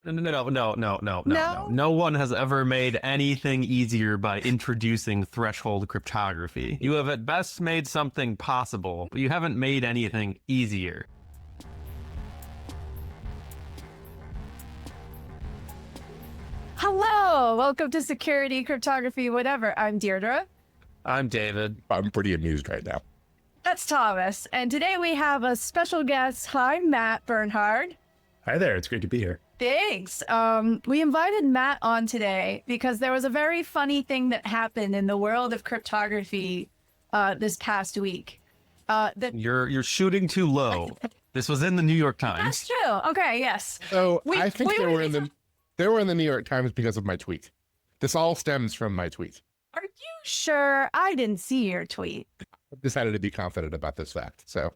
No. No one has ever made anything easier by introducing threshold cryptography. You have at best made something possible, but you haven't made anything easier. Hello, welcome to Security, Cryptography, whatever. I'm Deirdre. I'm David. I'm pretty amused right now. That's Thomas. And today we have a special guest. Hi, Matt Bernhard. Hi there. It's great to be here. Thanks. We invited Matt on today because there was a very funny thing that happened in the world of cryptography this past week. You're shooting too low. This was in the New York Times. That's true. Okay, yes. So I think they were in the New York Times because of my tweet. This all stems from my tweet. Are you sure? I didn't see your tweet. I've decided to be confident about this fact. So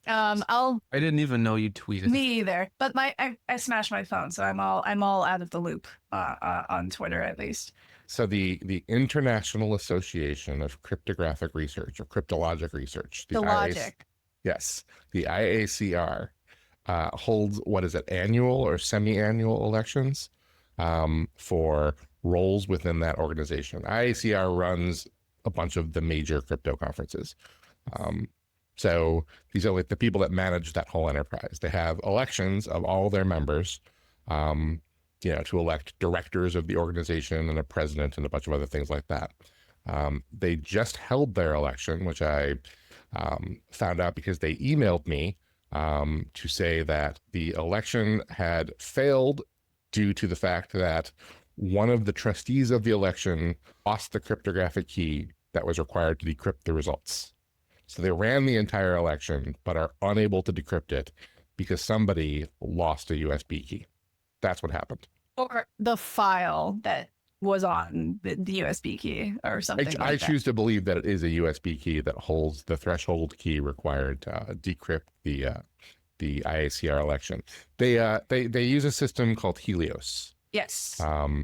I didn't even know you tweeted. Me either. But I smashed my phone, so I'm all out of the loop on Twitter at least. So the International Association of Cryptographic Research or Cryptologic Research, The Logic. Yes, the IACR holds, what is it, annual or semi-annual elections for roles within that organization. IACR runs a bunch of the major crypto conferences. So these are like the people that manage that whole enterprise. They have elections of all their members, to elect directors of the organization and a president and a bunch of other things like that. They just held their election, which I found out because they emailed me to say that the election had failed due to the fact that one of the trustees of the election lost the cryptographic key that was required to decrypt the results. So they ran the entire election, but are unable to decrypt it because somebody lost a USB key. That's what happened. Or the file that was on the USB key or something I choose to believe that it is a USB key that holds the threshold key required to decrypt the IACR election. They use a system called Helios. Yes.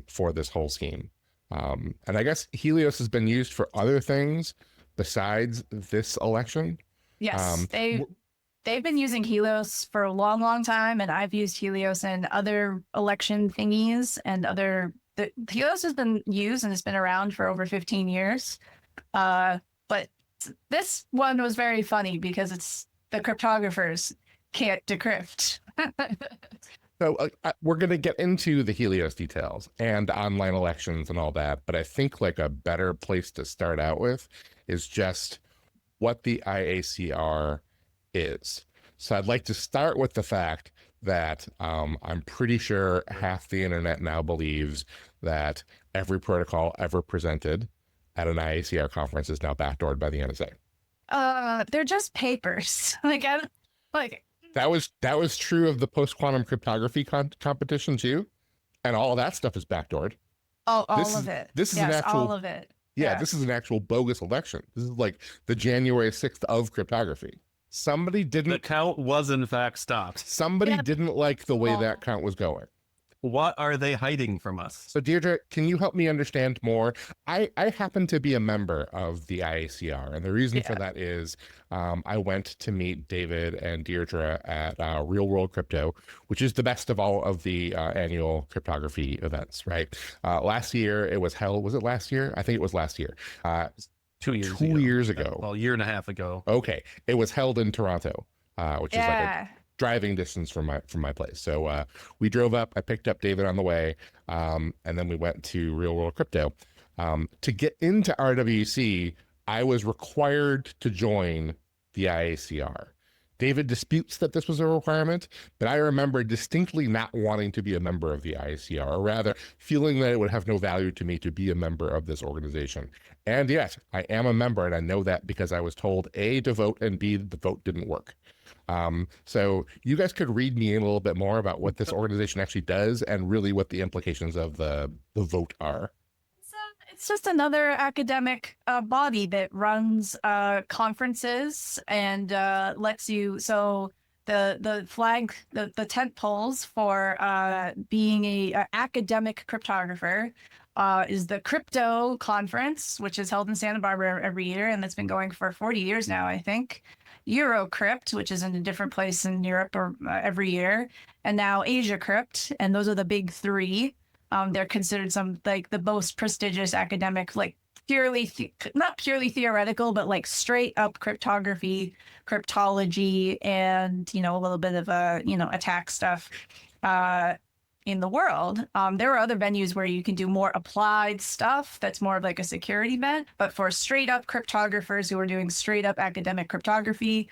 For this whole scheme. And I guess Helios has been used for other things besides this election. Yes, they've been using Helios for a long, long time, and I've used Helios in other election thingies and Helios has been used and it's been around for over 15 years. But this one was very funny because it's the cryptographers can't decrypt. So we're going to get into the Helios details and online elections and all that, but I think like a better place to start out with is just what the IACR is. So I'd like to start with the fact that I'm pretty sure half the internet now believes that every protocol ever presented at an IACR conference is now backdoored by the NSA. They're just papers. That was true of the post-quantum cryptography competition too, and all of that stuff is backdoored. All of it. This is an actual, all of it. Yeah, this is an actual bogus election. This is like the January 6th of cryptography. The count was in fact stopped. Somebody didn't like the way that count was going. What are they hiding from us? So Deirdre, can you help me understand more? I happen to be a member of the IACR, and the reason for that is I went to meet David and Deirdre at Real World Crypto, which is the best of all of the annual cryptography events, right? Last year it was held, was it last year? I think it was last year. 2 years ago. 2 years ago. Well, a year and a half ago. Okay. It was held in Toronto, which is like a driving distance from my place. So we drove up, I picked up David on the way, and then we went to Real World Crypto. To get into RWC, I was required to join the IACR. David disputes that this was a requirement, but I remember distinctly not wanting to be a member of the IACR, or rather feeling that it would have no value to me to be a member of this organization. And yet, I am a member, and I know that because I was told A, to vote, and B, the vote didn't work. So you guys could read me in a little bit more about what this organization actually does and really what the implications of the vote are. It's just another academic body that runs conferences and lets you. So the flag, the tent poles for being a academic cryptographer is the Crypto Conference, which is held in Santa Barbara every year, and that's been going for 40 years now, I think. Eurocrypt, which is in a different place in Europe or every year, and now AsiaCrypt, and those are the big three. They're considered some like the most prestigious academic, like not purely theoretical, but like straight up cryptography, cryptology, and a little bit of attack stuff in the world. There are other venues where you can do more applied stuff that's more of like a security bent, but for straight up cryptographers who are doing straight up academic cryptography,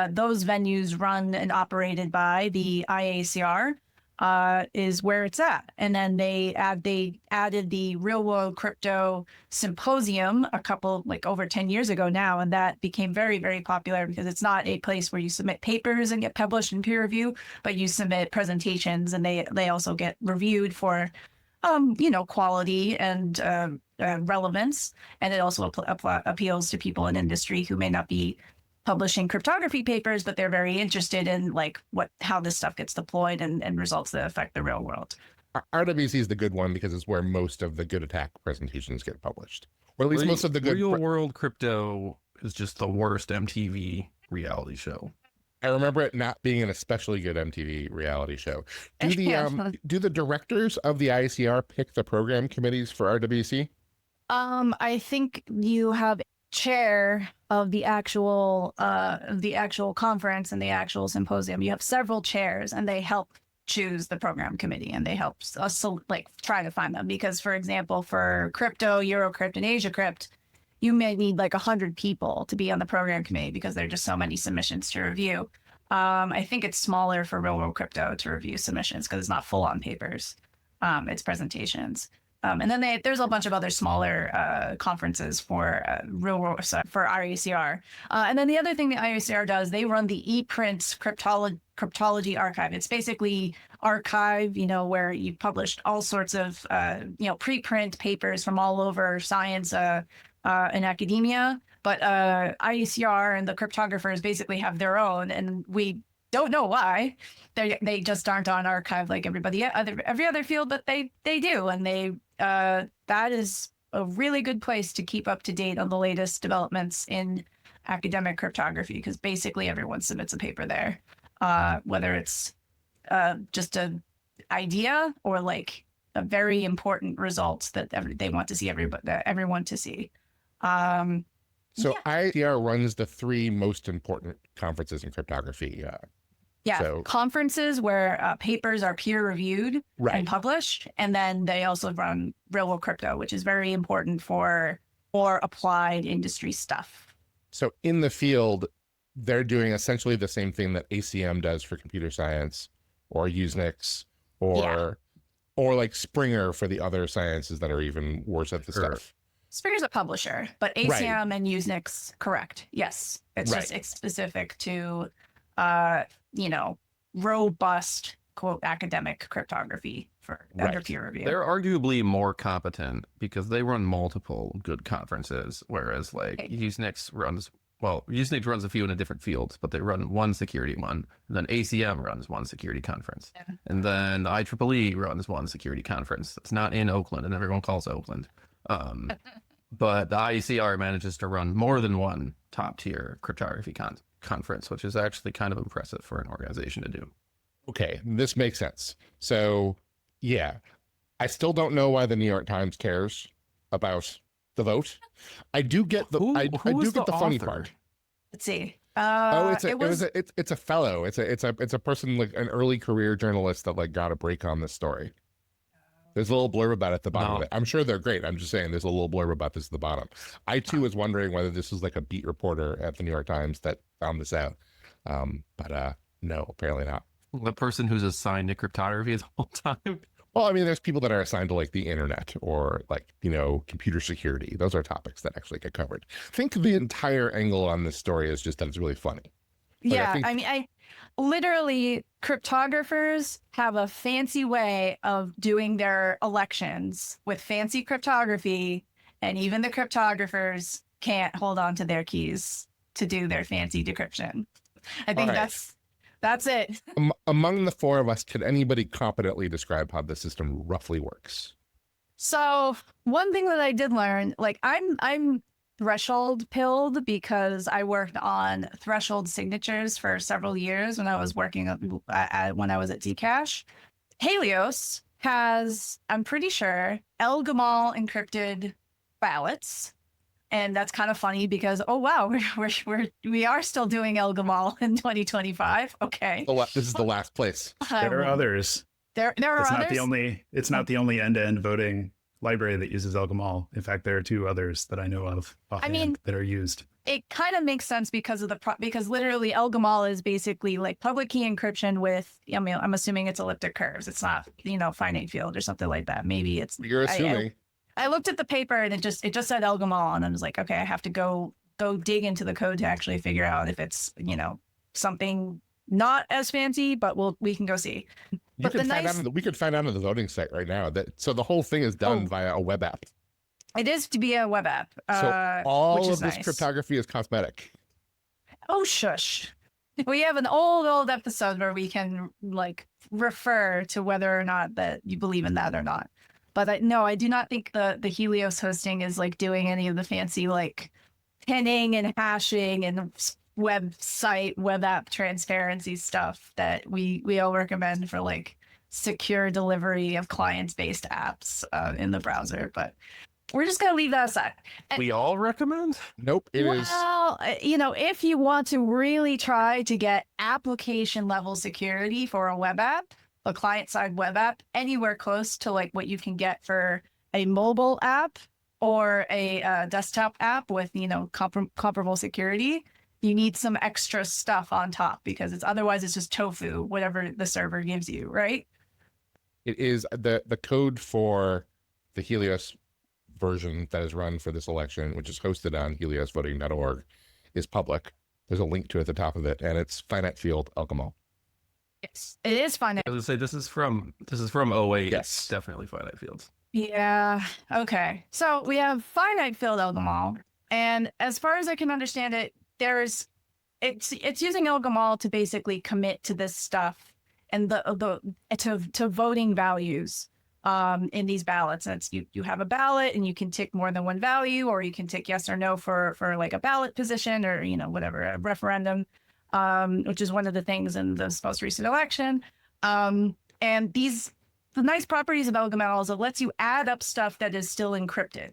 those venues run and operated by the IACR. Is where it's at. And then they added the Real World Crypto Symposium over 10 years ago now, and that became very, very popular because it's not a place where you submit papers and get published in peer review, but you submit presentations, and they also get reviewed for quality and relevance. And it also appeals to people in industry who may not be publishing cryptography papers, but they're very interested in how this stuff gets deployed and results that affect the real world. RWC is the good one because it's where most of the good attack presentations get published, or at least most of the good. Real World Crypto is just the worst MTV reality show. I remember it not being an especially good MTV reality show. Do the directors of the IACR pick the program committees for RWC? I think you have chair of the actual conference and the actual symposium. You have several chairs, and they help choose the program committee, and they help us try to find them. Because, for example, for crypto, Eurocrypt, and AsiaCrypt, you may need 100 people to be on the program committee because there are just so many submissions to review. I think it's smaller for Real World Crypto to review submissions because it's not full on papers. It's presentations. And then there's a bunch of other smaller conferences for for IACR. And then the other thing the IACR does, they run the ePrint Cryptology archive. It's basically archive, where you published all sorts of, preprint papers from all over science in academia. But IACR and the cryptographers basically have their own, and we don't know why. They just aren't on archive like every other field, but they do, and that is a really good place to keep up to date on the latest developments in academic cryptography, because basically everyone submits a paper there, whether it's just an idea or a very important result that they want to see everyone to see. So IACR runs the three most important conferences in cryptography. Conferences where papers are peer-reviewed and published. And then they also run Real World Crypto, which is very important for more applied industry stuff. So in the field, they're doing essentially the same thing that ACM does for computer science, or Usenix, or Springer for the other sciences that are even worse at the stuff. Springer's a publisher, but ACM and Usenix, correct. Yes. It's specific to robust, quote, academic cryptography for under peer review. They're arguably more competent because they run multiple good conferences, whereas Usenix runs a few in a different fields, but they run one security one, and then ACM runs one security conference, and then IEEE runs one security conference. It's not in Oakland, and everyone calls Oakland. But the IACR manages to run more than one top-tier cryptography conference, which is actually kind of impressive for an organization to do. Okay, this makes sense. So, I still don't know why the New York Times cares about the vote. I do get the the funny part. Let's see. It's a fellow. It's a person, an early career journalist that got a break on this story. There's a little blurb about it at the bottom of it. I'm sure they're great. I'm just saying there's a little blurb about this at the bottom. I too was wondering whether this was a beat reporter at the New York Times that found this out. But no, apparently not. The person who's assigned to cryptography the whole time. Well, I mean, there's people that are assigned to the internet or computer security. Those are topics that actually get covered. I think the entire angle on this story is just that it's really funny. I literally, cryptographers have a fancy way of doing their elections with fancy cryptography, and even the cryptographers can't hold on to their keys to do their fancy decryption. I think that's it. Among the four of us, can anybody competently describe how the system roughly works? So one thing that I did learn, I'm threshold pilled because I worked on threshold signatures for several years when I was working when I was at Zcash. Helios has, I'm pretty sure, El Gamal encrypted ballots. And that's kind of funny because, oh, wow, we are still doing El Gamal in 2025. Okay. This is the last place. There are others. There are It's others. not the only end-to-end voting library that uses El Gamal. In fact, there are 2 others that I know of offhand that are used. It kind of makes sense because of because literally El Gamal is basically like public key encryption with, I mean, I'm assuming it's elliptic curves. It's not, finite field or something like that. Maybe it's. You're assuming. I looked at the paper and it just said El Gamal, and I was like, okay, I have to go dig into the code to actually figure out if it's, something not as fancy, but we can go see. We could find out on the voting site right now so the whole thing is done via a web app. It is to be a web app. So all which of is this nice. cryptography is cosmetic. Oh, shush. We have an old episode where we can refer to whether or not that you believe in that or not. But no, I do not think the Helios hosting is doing any of the fancy pinning and hashing and web app transparency stuff that we all recommend for secure delivery of client-based apps in the browser. But we're just going to leave that aside. We all recommend? Nope, it is. Well, if you want to really try to get application level security for a web app, a client-side web app, anywhere close to what you can get for a mobile app or a desktop app with, comparable security, you need some extra stuff on top because otherwise it's just tofu, whatever the server gives you, right? It is the code for the Helios version that is run for this election, which is hosted on heliosvoting.org, is public. There's a link to it at the top of it, and it's finite field El Gamal. Yes, it is finite. I was gonna say this is from 08. Yes. It's definitely finite fields. Yeah. Okay. So we have finite field El Gamal, and as far as I can understand it, it's using El Gamal to basically commit to this stuff and to voting values in these ballots. And it's you have a ballot and you can tick more than one value, or you can tick yes or no for a ballot position or whatever, a referendum, which is one of the things in this most recent election. And the nice properties of El Gamal is it lets you add up stuff that is still encrypted.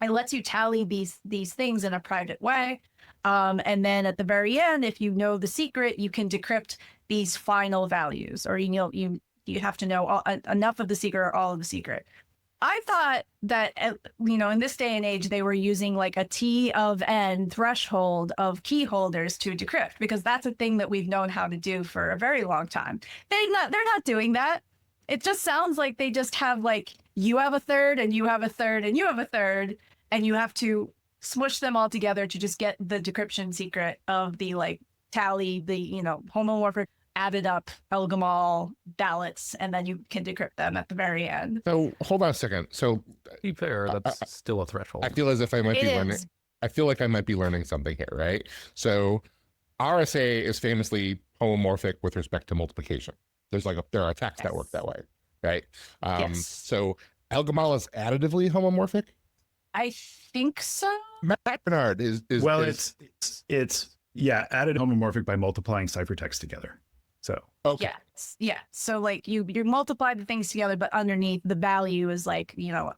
It lets you tally these things in a private way. And then at the very end, if you know the secret, you can decrypt these final values, or you have to know enough of the secret or all of the secret. I thought that, in this day and age, they were using a T of N threshold of key holders to decrypt, because that's a thing that we've known how to do for a very long time. They're not doing that. It just sounds like they just have you have a third and you have a third and you have a third, and you have to smush them all together to just get the decryption secret of the tally, the homomorphic added up El Gamal ballots, and then you can decrypt them at the very end. So hold on a second. So To be fair, that's still a threshold. I feel as if I might be learning. I feel like I might be learning something here, right? So RSA is famously homomorphic with respect to multiplication. There are attacks that work that way, right? Yes. So El Gamal is additively homomorphic. I think so. Matt Bernhard is Well, is, it's added homomorphic by multiplying ciphertext together. So okay. Yes. Yeah. So you multiply the things together, but underneath the value is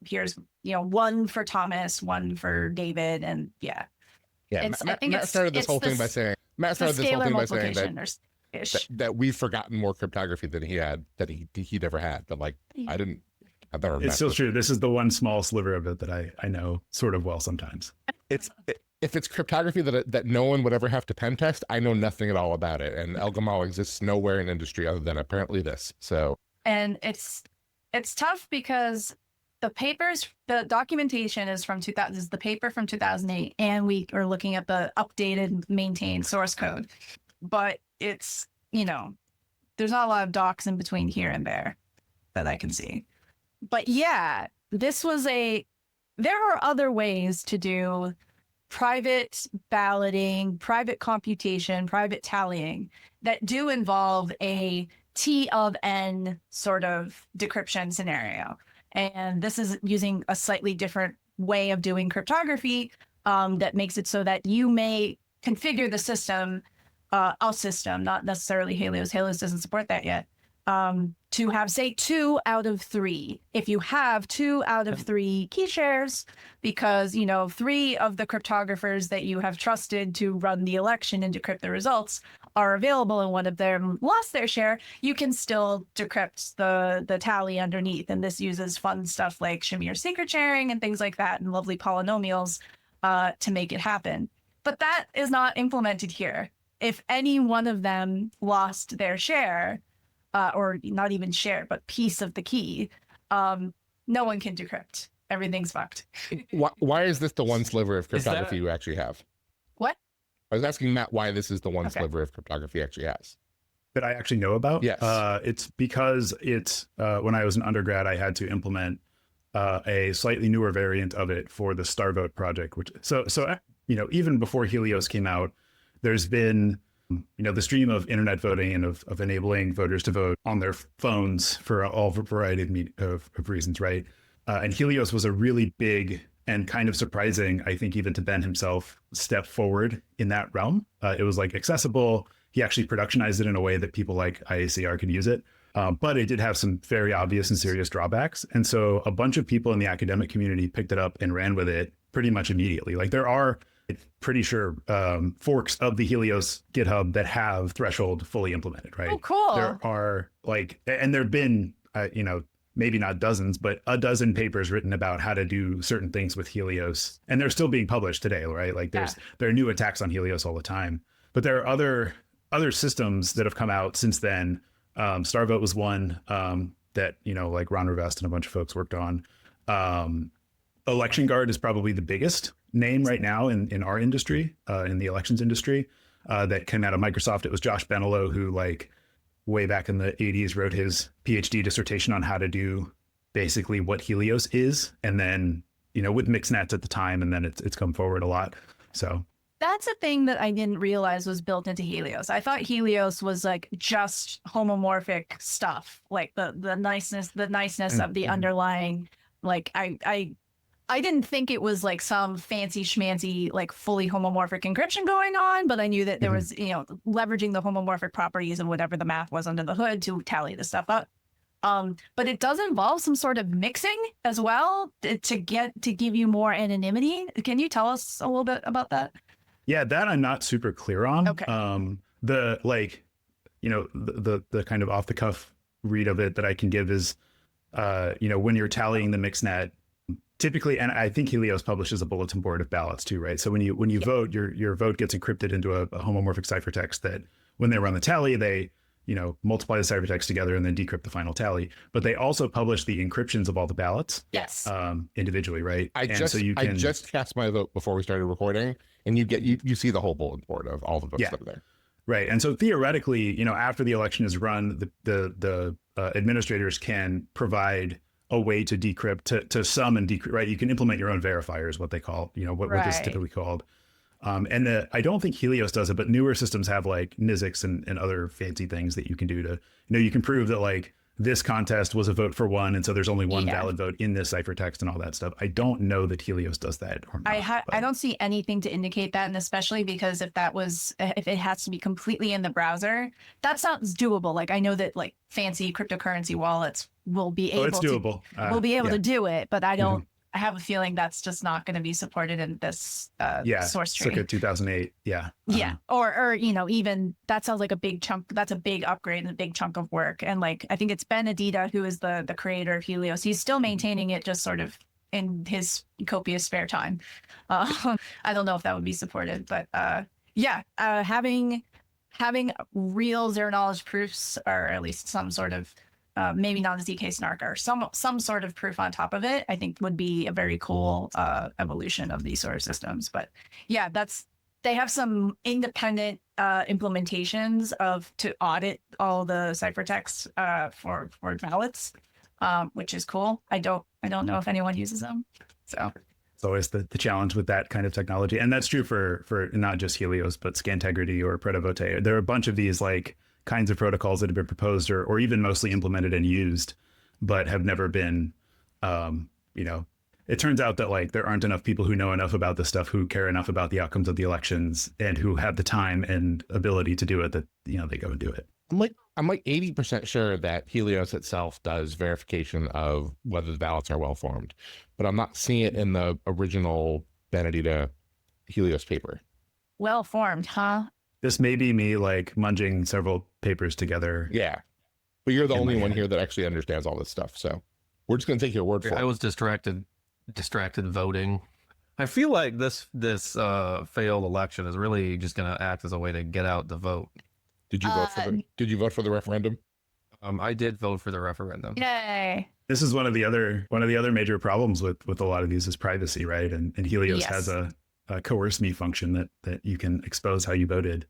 here's one for Thomas, one for David, and yeah. Yeah. Matt started this whole thing by saying that we've forgotten more cryptography than he'd ever had. But I didn't. I've never. It's still true. This is the one small sliver of it that I know sort of well sometimes. If it's cryptography that no one would ever have to pen test, I know nothing at all about it. And El Gamal exists nowhere in industry other than apparently this. So. And it's tough because the documentation is from 2000. This is the paper from 2008, and we are looking at the updated, maintained source code. But it's there's not a lot of docs in between here and there that I can see. But yeah, there are other ways to do private balloting, private computation, private tallying that do involve a T of N sort of decryption scenario. And this is using a slightly different way of doing cryptography, that makes it so that you may configure the system, a system, not necessarily Helios. Helios doesn't support that yet. To have, say, 2 out of 3. If you have 2 out of 3 key shares, because, 3 of the cryptographers that you have trusted to run the election and decrypt the results are available and one of them lost their share, you can still decrypt the tally underneath. And this uses fun stuff like Shamir secret sharing and things like that and lovely polynomials to make it happen. But that is not implemented here. If any one of them lost their share, or not even share, but piece of the key, no one can decrypt. Everything's fucked. Why is this the one sliver of cryptography you actually have? What? I was asking Matt why this is the one sliver of cryptography actually has. That I actually know about? Yes. It's because it's when I was an undergrad, I had to implement a slightly newer variant of it for the Starvote project. Which so even before Helios came out, there's been the stream of internet voting and of enabling voters to vote on their phones for all variety of reasons, right? And Helios was a really big and kind of surprising, I think, even to Ben himself, step forward in that realm. It was like accessible. He actually productionized it in a way that people like IACR could use it. But it did have some very obvious and serious drawbacks. And so a bunch of people in the academic community picked it up and ran with it pretty much immediately. Like there are, pretty sure, forks of the Helios GitHub that have threshold fully implemented, right? Oh, cool. There are and there've been, maybe not dozens, but a dozen papers written about how to do certain things with Helios. And they're still being published today, right? Like there are new attacks on Helios all the time. But there are other systems that have come out since then. Starvote was one that, like Ron Rivest and a bunch of folks worked on. Election Guard is probably the biggest name right now in our industry, in the elections industry, that came out of Microsoft. It was Josh Benelo who, way back in the 80s, wrote his PhD dissertation on how to do basically what Helios is. And then, with mixed-nets at the time, and then it's come forward a lot. So that's a thing that I didn't realize was built into Helios. I thought Helios was just homomorphic stuff, like the niceness of the underlying. I didn't think it was some fancy schmancy, fully homomorphic encryption going on, but I knew that there was, leveraging the homomorphic properties of whatever the math was under the hood to tally the stuff up. But it does involve some sort of mixing as well to give you more anonymity. Can you tell us a little bit about that? Yeah, that I'm not super clear on. Okay. The kind of off the cuff read of it that I can give is, when you're tallying the mixed-net, typically, and I think Helios publishes a bulletin board of ballots too, right? So when you vote, your vote gets encrypted into a homomorphic ciphertext that when they run the tally, they multiply the ciphertext together and then decrypt the final tally. But they also publish the encryptions of all the ballots, yes, individually, right? I just cast my vote before we started recording, and you see the whole bulletin board of all the votes that are there. Right. And so theoretically, after the election is run, the administrators can provide a way to decrypt, to sum and decrypt, right? You can implement your own verifier is what they call, what this is typically called. And I don't think Helios does it, but newer systems have NISIX and other fancy things that you can do to, you can prove that this contest was a vote for one. And so there's only one valid vote in this ciphertext and all that stuff. I don't know that Helios does that or not. I don't see anything to indicate that. And especially because if it has to be completely in the browser, that sounds doable. I know that fancy cryptocurrency wallets will be able it's doable. to do it, but I don't, I have a feeling that's just not going to be supported in this source tree. Circa 2008. Yeah. Yeah. Or even that sounds like a big chunk. That's a big upgrade and a big chunk of work. And I think it's Ben Adida, who is the creator of Helios. He's still maintaining it just sort of in his copious spare time. I don't know if that would be supported, but having real zero knowledge proofs, or at least some sort of maybe not a ZK snark or some sort of proof on top of it, I think would be a very cool evolution of these sort of systems. But yeah, they have some independent implementations to audit all the ciphertext for ballots, which is cool. I don't know if anyone uses them. So it's always the challenge with that kind of technology. And that's true for not just Helios, but Scantegrity or Predivote. There are a bunch of these kinds of protocols that have been proposed or even mostly implemented and used, but have never been, it turns out that like there aren't enough people who know enough about this stuff, who care enough about the outcomes of the elections, and who have the time and ability to do it, that, you know, they go and do it. I'm like 80% sure that Helios itself does verification of whether the ballots are well formed, but I'm not seeing it in the original Benedita Helios paper. Well formed, huh? This may be me like munging several papers together. Yeah, but you're the In my only one head. here that actually understands all this stuff, so we're just going to take your word for I it. was distracted voting. I feel like this failed election is really just going to act as a way to get out the vote. Did you vote for the referendum? I did vote for the referendum. Yay. This is one of the other major problems with a lot of these is privacy, right? And Helios Yes. has a coerce me function that you can expose how you voted.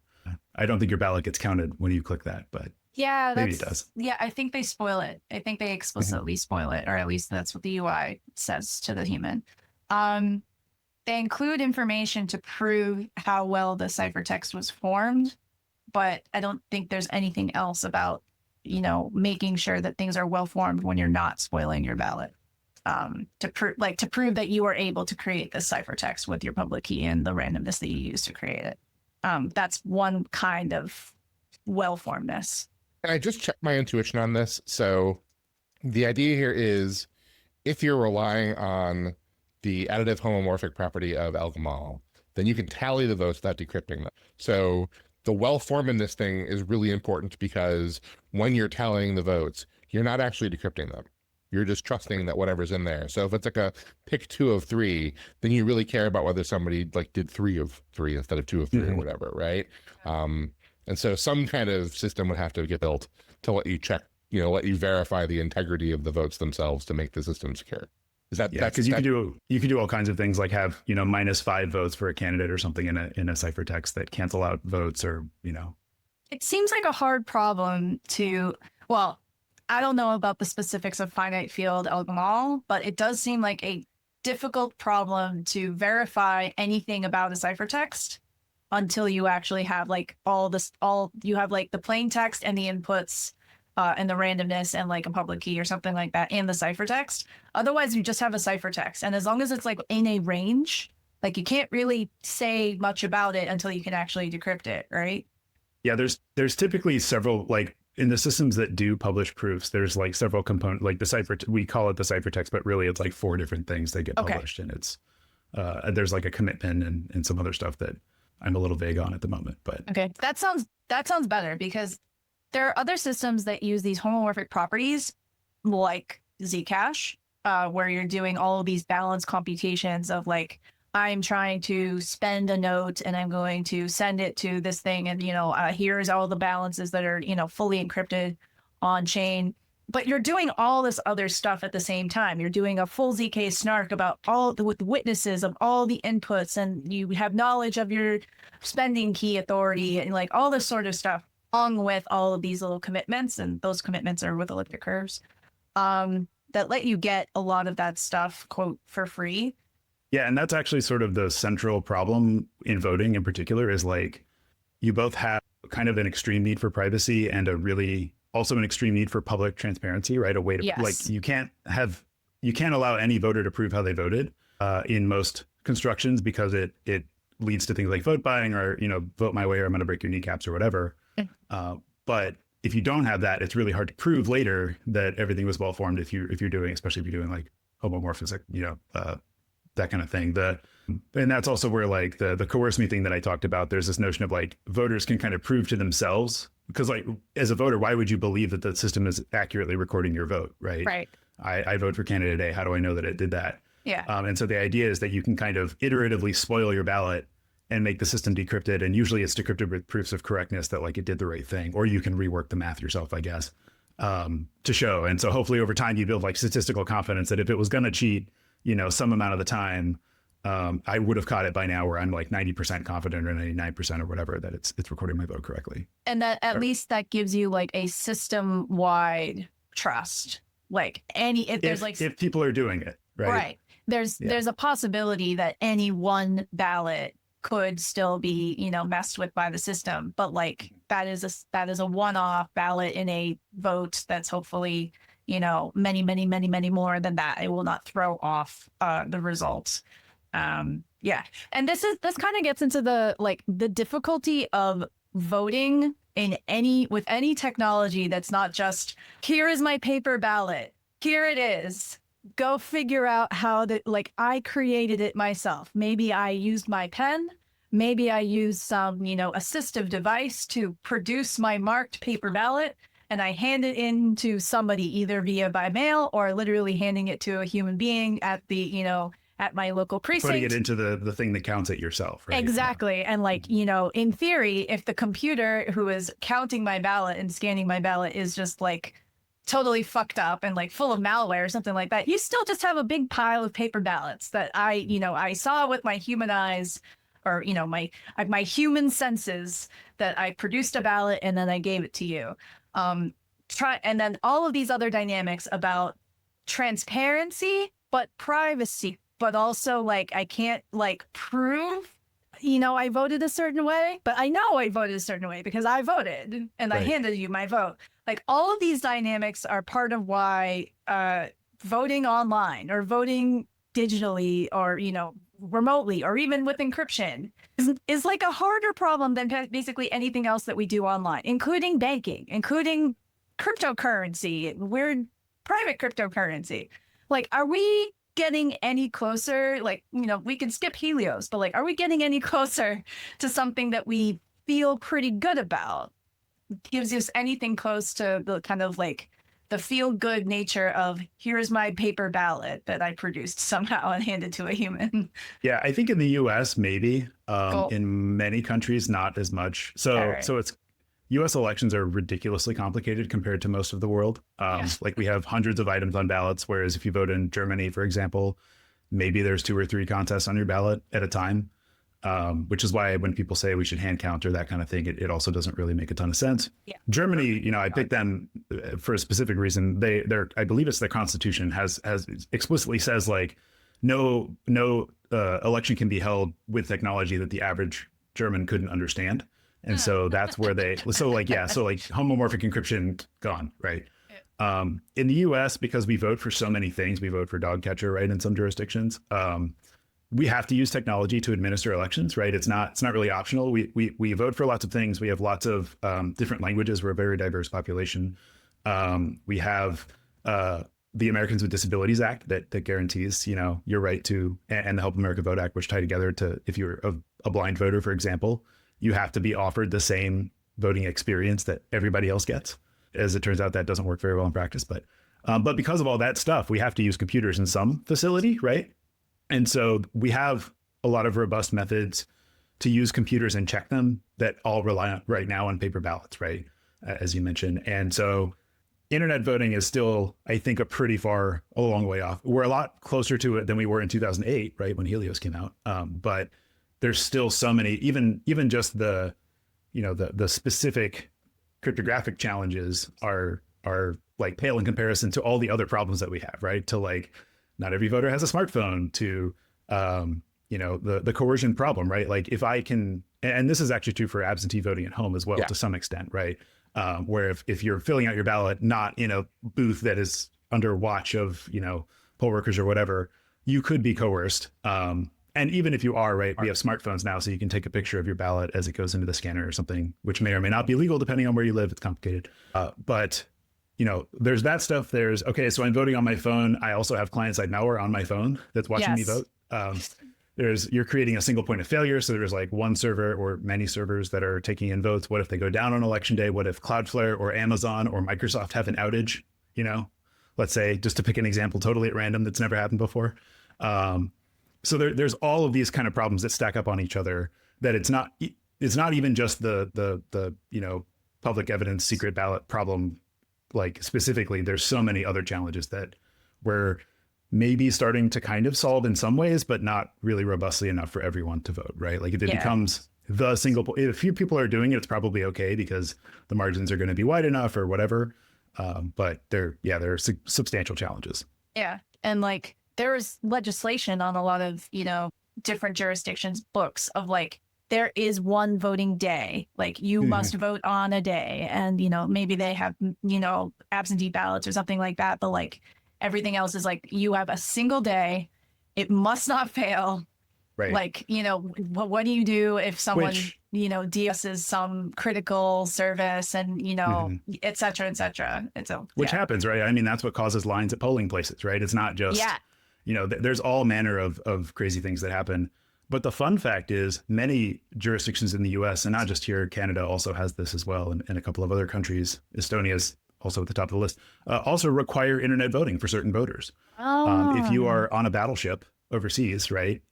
I don't think your ballot gets counted when you click that, but Yeah, maybe it does. Yeah, I think they spoil it. I think they explicitly spoil it, or at least that's what the UI says to the human. They include information to prove how well the ciphertext was formed, but I don't think there's anything else about, you know, making sure that things are well formed when you're not spoiling your ballot. To prove that you are able to create this ciphertext with your public key and the randomness that you use to create it. That's one kind of well-formedness. And I just checked my intuition on this. So the idea here is if you're relying on the additive homomorphic property of Al-Gamal, then you can tally the votes without decrypting them. So the well-formedness thing is really important because when you're tallying the votes, you're not actually decrypting them. You're just trusting that whatever's in there. So if it's like a pick 2 of 3, then you really care about whether somebody like did 3 of 3 instead of 2 of 3 or whatever, right? And so some kind of system would have to get built to let you check, you know, let you verify the integrity of the votes themselves to make the system secure. Is that because you can do all kinds of things, like have, you know, -5 votes for a candidate or something in a ciphertext that cancel out votes, or, you know. It seems like a hard problem to, well, I don't know about the specifics of finite field Al-Gamal, but it does seem like a difficult problem to verify anything about a ciphertext until you actually have like you have like the plain text and the inputs and the randomness and like a public key or something like that in the ciphertext. Otherwise, you just have a ciphertext. And as long as it's like in a range, like you can't really say much about it until you can actually decrypt it, right? Yeah, there's typically several, like in the systems that do publish proofs, there's like several components, like the cipher, we call it the ciphertext, but really it's like 4 different things that get published. And it's, there's like a commitment and some other stuff that I'm a little vague on at the moment, but. Okay, that sounds better, because there are other systems that use these homomorphic properties like Zcash, where you're doing all of these balance computations of like, I'm trying to spend a note and I'm going to send it to this thing. And, you know, here's all the balances that are, you know, fully encrypted on chain. But you're doing all this other stuff at the same time. You're doing a full ZK snark about with witnesses of all the inputs, and you have knowledge of your spending key authority and like all this sort of stuff, along with all of these little commitments. And those commitments are with elliptic curves that let you get a lot of that stuff, quote, for free. Yeah, and that's actually sort of the central problem in voting in particular, is like you both have kind of an extreme need for privacy and also an extreme need for public transparency, right? A way to like you can't allow any voter to prove how they voted in most constructions, because it leads to things like vote buying, or, you know, vote my way or I'm going to break your kneecaps or whatever. But if you don't have that, it's really hard to prove later that everything was well formed. Especially if you're doing like homomorphic, you know, that kind of thing. And that's also where like the coerce me thing that I talked about, there's this notion of like voters can kind of prove to themselves, because like as a voter, why would you believe that the system is accurately recording your vote, right? Right. I vote for candidate A. How do I know that it did that? Yeah. And so the idea is that you can kind of iteratively spoil your ballot and make the system decrypted. And usually it's decrypted with proofs of correctness that like it did the right thing, or you can rework the math yourself, I guess, to show. And so hopefully over time you build like statistical confidence that if it was going to cheat, you know, some amount of the time, I would have caught it by now, where I'm like 90% confident or 99% or whatever that it's recording my vote correctly. And that at least that gives you like a system-wide trust. Like if people are doing it, right? Right. There's a possibility that any one ballot could still be, you know, messed with by the system, but like that is a one-off ballot in a vote that's hopefully, many, many, many, many more than that. It will not throw off the results. Yeah. And this kind of gets into the difficulty of voting with any technology that's not just, here is my paper ballot. Here it is. Go figure out how I created it myself. Maybe I used my pen. Maybe I used some, assistive device to produce my marked paper ballot, and I hand it in to somebody either by mail or literally handing it to a human being at at my local precinct. Putting it into the thing that counts it yourself, right? Exactly. Yeah. And in theory, if the computer who is counting my ballot and scanning my ballot is just totally fucked up and full of malware or something like that, you still just have a big pile of paper ballots that I saw with my human eyes, or my human senses, that I produced a ballot and then I gave it to you. And then all of these other dynamics about transparency, but privacy, but also I can't prove I voted a certain way, but I know I voted a certain way because I voted and I handed you my vote. All of these dynamics are part of why voting online or voting digitally or remotely or even with encryption is a harder problem than basically anything else that we do online, including banking, including cryptocurrency, weird private cryptocurrency. Are we getting any closer? We can skip Helios, but are we getting any closer to something that we feel pretty good about? Gives us anything close to the kind of the feel good nature of, here's my paper ballot that I produced somehow and handed to a human. Yeah, I think in the US, maybe. Cool. In many countries, not as much. So it's US elections are ridiculously complicated compared to most of the world. We have hundreds of items on ballots, whereas if you vote in Germany, for example, maybe there's 2 or 3 contests on your ballot at a time, which is why when people say we should hand count or that kind of thing, it also doesn't really make a ton of sense. Yeah. Germany, I picked them for a specific reason. I believe it's their constitution has explicitly says no election can be held with technology that the average German couldn't understand. And so that's where homomorphic encryption gone, right? Yeah. In the US, because we vote for so many things, we vote for dog catcher, right? In some jurisdictions, we have to use technology to administer elections, right? It's not really optional. We vote for lots of things. We have lots of different languages. We're a very diverse population. We have the Americans with Disabilities Act that guarantees, your right to, and the Help America Vote Act, which tie together to, if you're a blind voter, for example, you have to be offered the same voting experience that everybody else gets. As it turns out, that doesn't work very well in practice. But because of all that stuff, we have to use computers in some facility, right? And so we have a lot of robust methods to use computers and check them that all rely on right now on paper ballots, right? As you mentioned. And so internet voting is still, I think, a long way off. We're a lot closer to it than we were in 2008, right? When Helios came out. But there's still so many, even just the specific cryptographic challenges are pale in comparison to all the other problems that we have, right? To not every voter has a smartphone, to the coercion problem, right? If I can, and this is actually true for absentee voting at home as well, to some extent, right? Where if you're filling out your ballot not in a booth that is under watch of poll workers or whatever, you could be coerced. And even if you are, right, we have smartphones now, so you can take a picture of your ballot as it goes into the scanner or something, which may or may not be legal depending on where you live. It's complicated. But there's that stuff. So I'm voting on my phone. I also have client-side malware on my phone that's watching me vote. You're creating a single point of failure. So there's one server or many servers that are taking in votes. What if they go down on election day? What if Cloudflare or Amazon or Microsoft have an outage? Let's say, just to pick an example totally at random that's never happened before. So there's all of these kind of problems that stack up on each other, that it's not even just the public evidence secret ballot problem. Specifically, there's so many other challenges that we're maybe starting to kind of solve in some ways, but not really robustly enough for everyone to vote, right? If it becomes the single, if a few people are doing it, it's probably okay because the margins are going to be wide enough or whatever. But there are substantial challenges. Yeah. And there is legislation on a lot of, different jurisdictions, books of there is one voting day, like you must vote on a day, and maybe they have absentee ballots or something like that, but like everything else is like you have a single day, it must not fail. Right. Like, what do you do if someone, Which, DS's some critical service and, et cetera, et cetera. And so, which happens, right? I mean, that's what causes lines at polling places, right? It's not just, there's all manner of crazy things that happen. But the fun fact is many jurisdictions in the US, and not just here, Canada also has this as well, and a couple of other countries, Estonia's also at the top of the list, also require internet voting for certain voters. If you are on a battleship overseas, right?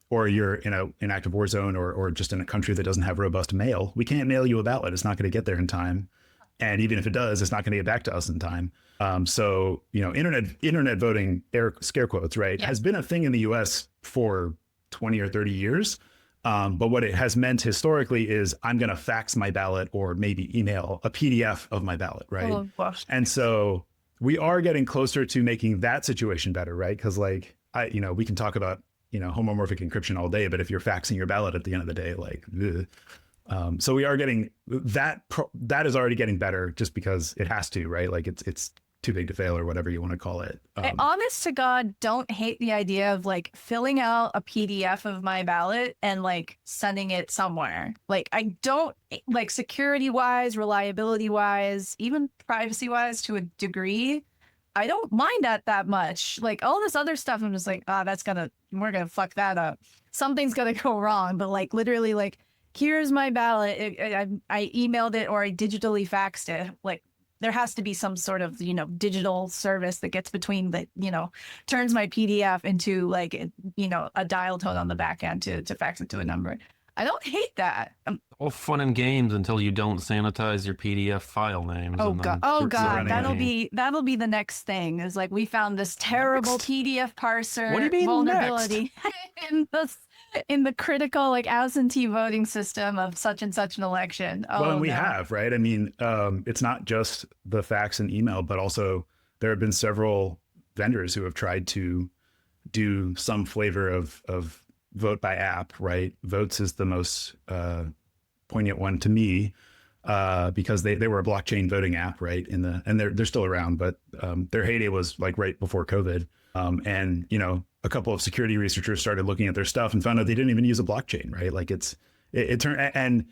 Or you're in an active war zone or just in a country that doesn't have robust mail, we can't mail you a ballot. It's not going to get there in time. And even if it does, it's not going to get back to us in time. So, internet voting, scare quotes, right, has been a thing in the US for 20 or 30 years. But what it has meant historically is I'm going to fax my ballot or maybe email a PDF of my ballot, right? Oh, gosh. And so we are getting closer to making that situation better, right? Because like, we can talk about, homomorphic encryption all day, but if you're faxing your ballot at the end of the day, like, so we are getting that is already getting better just because it has to, right? Like it's too big to fail or whatever you want to call it. I honest to God don't hate the idea of like filling out a PDF of my ballot and like sending it somewhere. Like I don't like security wise, reliability wise, even privacy wise to a degree. I don't mind that much. Like all this other stuff, I'm just like, we're gonna fuck that up. Something's gonna go wrong. But like literally, like here's my ballot. I emailed it or I digitally faxed it. Like there has to be some sort of digital service that gets between the turns my PDF into like a dial tone on the back end to fax it to a number. I don't hate that. All fun and games until you don't sanitize your PDF file names. Oh god! That'll be the next thing. Is like we found this terrible PDF parser vulnerability in the critical like absentee voting system of such and such an election. Well, and we have, right? I mean, it's not just the fax and email, but also there have been several vendors who have tried to do some flavor of vote by app, right? Votes is the most poignant one to me because they were a blockchain voting app, right? And they're still around, but their heyday was like right before COVID. And a couple of security researchers started looking at their stuff and found out they didn't even use a blockchain, right? Like it turned, and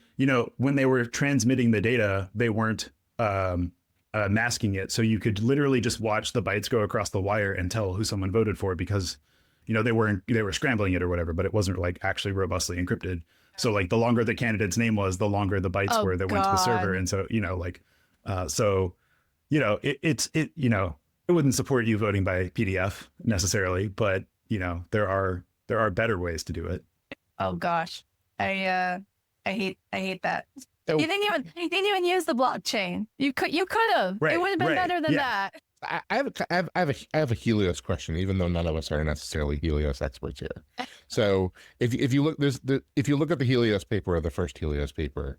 when they were transmitting the data, they weren't masking it, so you could literally just watch the bytes go across the wire and tell who someone voted for because they were scrambling it or whatever, but it wasn't like actually robustly encrypted. So like the longer the candidate's name was, the longer the bytes were that went to the server. And so, it wouldn't support you voting by PDF necessarily, but there are better ways to do it. Oh gosh. I hate that. Oh. You didn't even use the blockchain. You could have. Right, it would have been better than that. I have a Helios question, even though none of us are necessarily Helios experts here. So if you look at the Helios paper or the first Helios paper,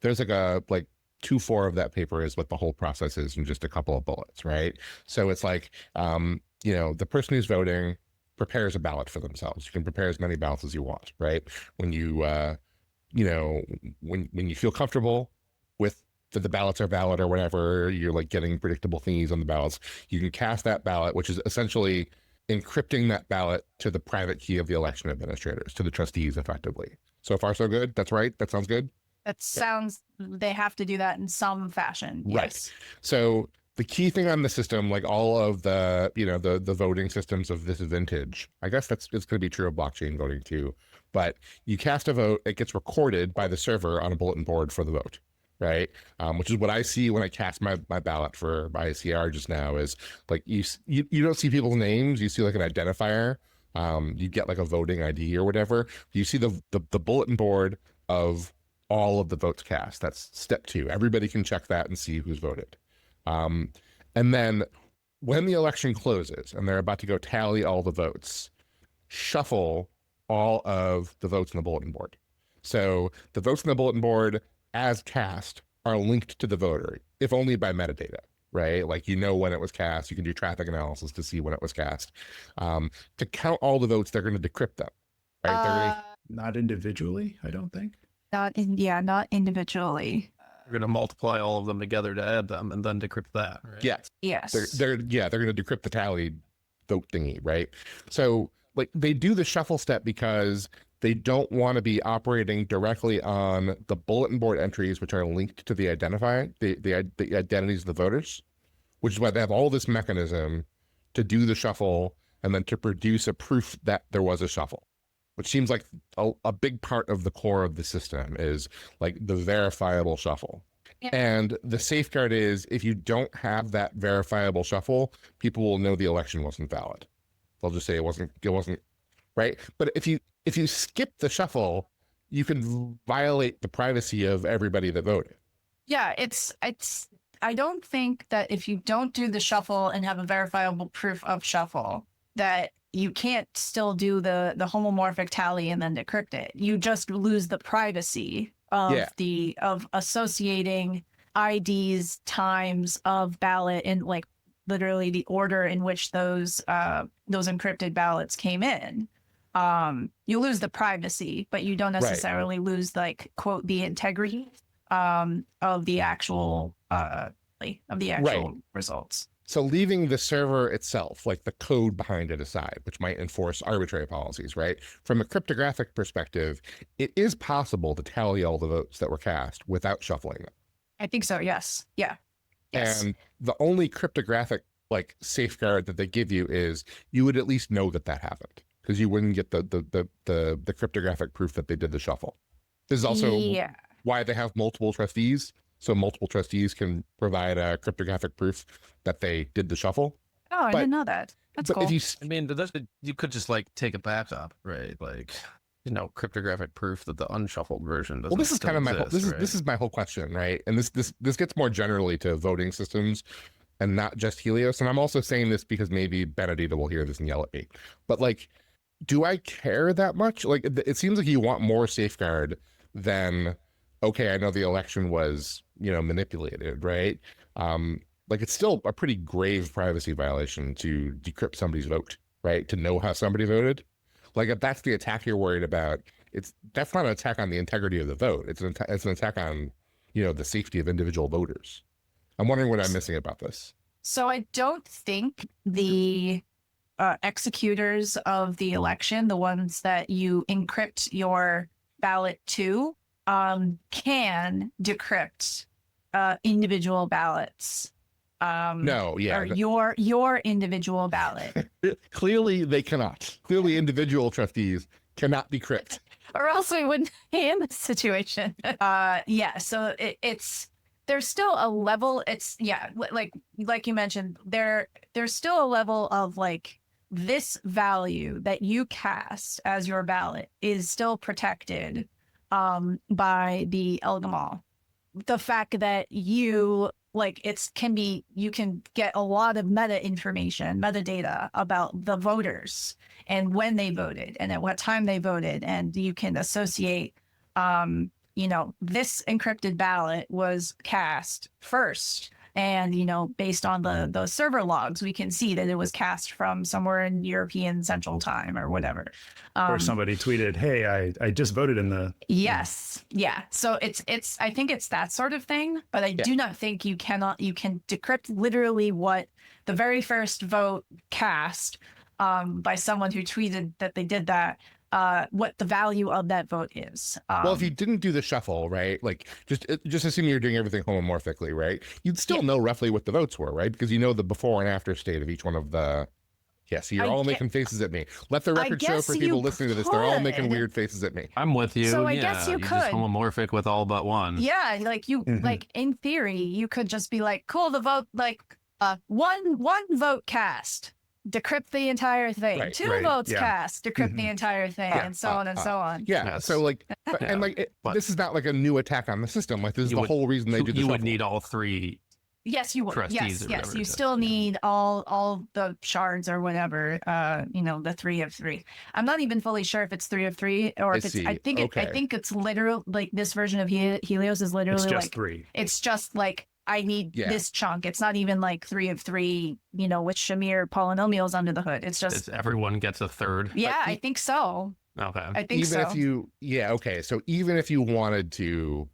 there's like 2/4 of that paper is what the whole process is in just a couple of bullets, right? So it's like the person who's voting prepares a ballot for themselves. You can prepare as many ballots as you want, right? When you when you feel comfortable with that the ballots are valid or whatever, you're like getting predictable thingies on the ballots, you can cast that ballot, which is essentially encrypting that ballot to the private key of the election administrators, to the trustees effectively. So far, so good? That's right? That sounds good? That sounds, they have to do that in some fashion. Right. Yes. So the key thing on the system, like all of the, the voting systems of this vintage, I guess it's going to be true of blockchain voting too, but you cast a vote, it gets recorded by the server on a bulletin board for the vote. Right. Which is what I see when I cast my ballot for IACR just now is like, you don't see people's names. You see like an identifier. You get like a voting ID or whatever. You see the bulletin board of all of the votes cast. That's step 2. Everybody can check that and see who's voted. And then when the election closes and they're about to go tally all the votes, shuffle all of the votes on the bulletin board. So the votes on the bulletin board as cast are linked to the voter, if only by metadata, right? Like, when it was cast, you can do traffic analysis to see when it was cast. To count all the votes, they're going to decrypt them, right? Not individually, I don't think. Not individually. You're going to multiply all of them together to add them and then decrypt that, right? Yes. Yes. They're going to decrypt the tally vote thingy, right? So like they do the shuffle step because they don't want to be operating directly on the bulletin board entries, which are linked to the the identities of the voters, which is why they have all this mechanism to do the shuffle and then to produce a proof that there was a shuffle, which seems like a big part of the core of the system is like the verifiable shuffle. Yeah. And the safeguard is if you don't have that verifiable shuffle, people will know the election wasn't valid. They'll just say it wasn't, right? But if you skip the shuffle, you can violate the privacy of everybody that voted. Yeah, it's I don't think that if you don't do the shuffle and have a verifiable proof of shuffle, that you can't still do the homomorphic tally and then decrypt it. You just lose the privacy of of associating IDs times of ballot and like literally the order in which those encrypted ballots came in. You lose the privacy, but you don't necessarily lose like quote the integrity of the actual results. So leaving the server itself, like the code behind it aside, which might enforce arbitrary policies, right? From a cryptographic perspective, it is possible to tally all the votes that were cast without shuffling them. I think so. Yes. Yeah. Yes. And the only cryptographic like safeguard that they give you is you would at least know that happened because you wouldn't get the cryptographic proof that they did the shuffle. This is also why they have multiple trustees. So multiple trustees can provide a cryptographic proof that they did the shuffle. Oh, I didn't know that. That's cool. I mean, you could just like take a backup, right? Like, cryptographic proof that the unshuffled version doesn't. Well, this is kind of my exist, this is my whole question, right? And this gets more generally to voting systems and not just Helios. And I'm also saying this because maybe Benedita will hear this and yell at me. But like, do I care that much? Like, it seems like you want more safeguard than, okay, I know the election was, manipulated, right? Like it's still a pretty grave privacy violation to decrypt somebody's vote, right? To know how somebody voted. Like if that's the attack you're worried about, that's not an attack on the integrity of the vote. It's an attack on, the safety of individual voters. I'm wondering what I'm missing about this. So I don't think the executors of the election, the ones that you encrypt your ballot to, can decrypt individual ballots. No, yeah. Or your individual ballot. Clearly they cannot. Clearly individual trustees cannot decrypt. Or else we wouldn't be in this situation. So there's still a level, like you mentioned, there's still a level of like this value that you cast as your ballot is still protected by the Elgamal. The fact that you can get a lot of metadata about the voters and when they voted and at what time they voted, and you can associate this encrypted ballot was cast first, and based on those server logs we can see that it was cast from somewhere in European Central Time or whatever, or somebody tweeted, hey, I just voted in the so it's I think it's that sort of thing, but I do not think you can decrypt literally what the very first vote cast by someone who tweeted that they did that, what the value of that vote is. Well, if you didn't do the shuffle, right, like just assume you're doing everything homomorphically, right, you'd still know roughly what the votes were, right, because you know the before and after state of each one of the. Yeah, so you're all making faces at me. Let the record show for people listening to this, they're all making weird faces at me. I'm with you. So I guess you could just homomorphic with all but one. Yeah, like like in theory, you could just be like, cool, the vote, like one vote cast, decrypt the entire thing. Right, Two votes cast, decrypt the entire thing, and so on and so on. Yeah, Yes. so like, and like, this is not like a new attack on the system. Like, this is the whole reason they do the You shuffle. would need all three. Yes, you would. Trustees Yes. You still need all the shards or whatever. The 3 of 3. I'm not even fully sure if it's 3 of 3 or if it's. I think it's literal. Like this version of Helios is literally it's just like 3. It's just like I need this chunk. It's not even like 3 of 3. With Shamir polynomials under the hood. It's just everyone gets a third. Yeah, I think so. Okay. I think even so. if you, yeah, okay. So even if you wanted to,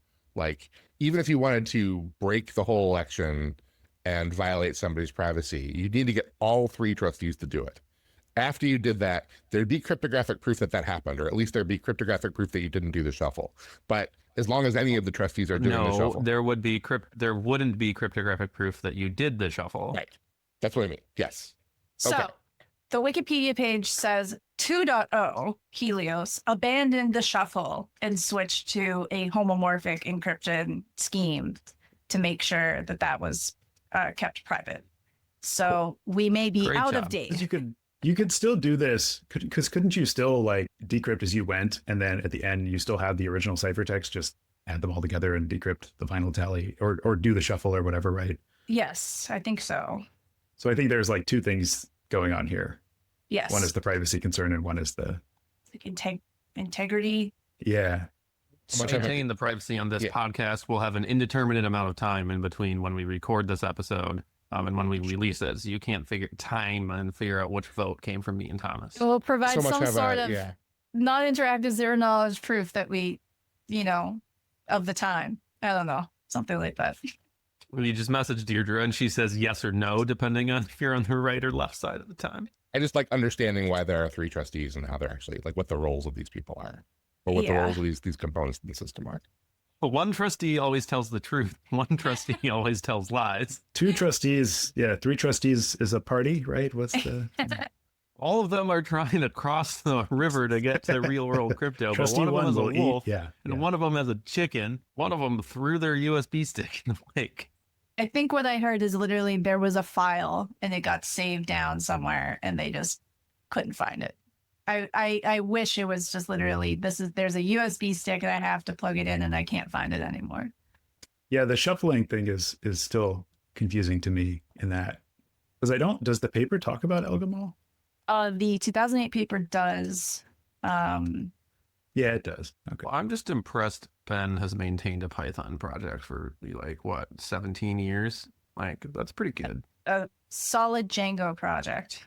even if you wanted to break the whole election and violate somebody's privacy, you need to get all 3 trustees to do it. After you did that, there'd be cryptographic proof that happened, or at least there'd be cryptographic proof that you didn't do the shuffle. But as long as any of the trustees are doing the No, shuffle, there wouldn't be cryptographic proof that you did the shuffle. right? That's what I mean. Yes. So Okay. the Wikipedia page says 2.0 Helios abandoned the shuffle and switched to a homomorphic encryption scheme to make sure that that was kept private. So we may be Great out of job. date. You could still do this because couldn't you still like decrypt as you went, and then at the end you still have the original ciphertext, just add them all together and decrypt the final tally, or do the shuffle or whatever, right? Yes, I think so. So I think there's like 2 things going on here. Yes. One is the privacy concern, and one is the integrity. yeah. To Much of it- maintain the privacy on this Yeah. podcast, we'll have an indeterminate amount of time in between when we record this episode and when we release it. So you can't figure out which vote came from me and Thomas. We'll provide So much some have sort a, of yeah. non-interactive zero knowledge proof that we, of the time. I don't know, something like that. You just message Deirdre and she says yes or no, depending on if you're on the right or left side at the time. I just like understanding why there are 3 trustees and how they're actually like what the roles of these people are, or what the Yeah. roles of these components in the system are. But one trustee always tells the truth. One trustee always tells lies. 2 trustees, 3 trustees is a party, right? What's the All of them are trying to cross the river to get to real world crypto, but trustee one of them one has a will wolf, eat? Yeah. and one of them has a chicken. One of them threw their USB stick in the lake. I think what I heard is literally there was a file and it got saved down somewhere and they just couldn't find it. I wish it was just literally there's a USB stick and I have to plug it in and I can't find it anymore. Yeah, the shuffling thing is still confusing to me in that, because does the paper talk about Elgamal? The 2008 paper does. Yeah, it does. Okay. Well, I'm just impressed Ben has maintained a Python project for 17 years. That's pretty good. A solid Django project.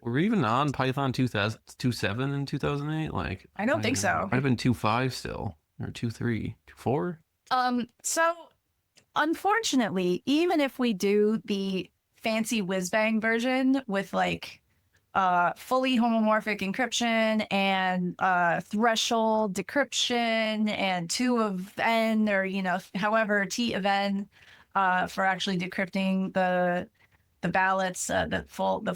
Were we even on Python 2.7 in 2008? I don't think so. Might have been 2.5 still, or 2.3, 2.4. So unfortunately, even if we do the fancy whiz-bang version with fully homomorphic encryption and threshold decryption and 2 of n, or however T of n for actually decrypting the ballots, the